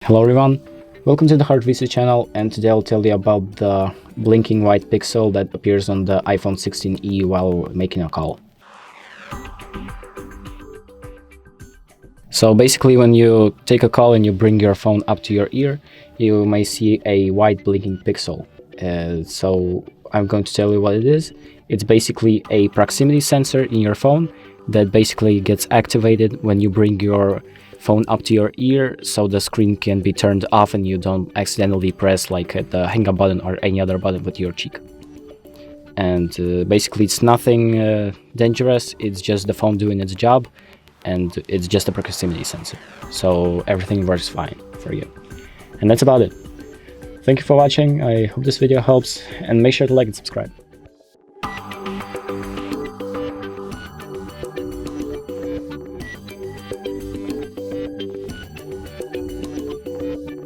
Hello everyone, welcome to the HardReset channel, and today I'll tell you about the blinking white pixel that appears on the iPhone 16e while making a call. So basically, when you take a call and you bring your phone up to your ear, you may see a white blinking pixel. So I'm going to tell you what it is. It's basically a proximity sensor in your phone that basically gets activated when you bring your phone up to your ear, so the screen can be turned off and you don't accidentally press like the hang up button or any other button with your cheek. And basically it's nothing dangerous, it's just the phone doing its job, and it's just a proximity sensor, so everything works fine for you. And that's about it. Thank you for watching, I hope this video helps, and make sure to like and subscribe.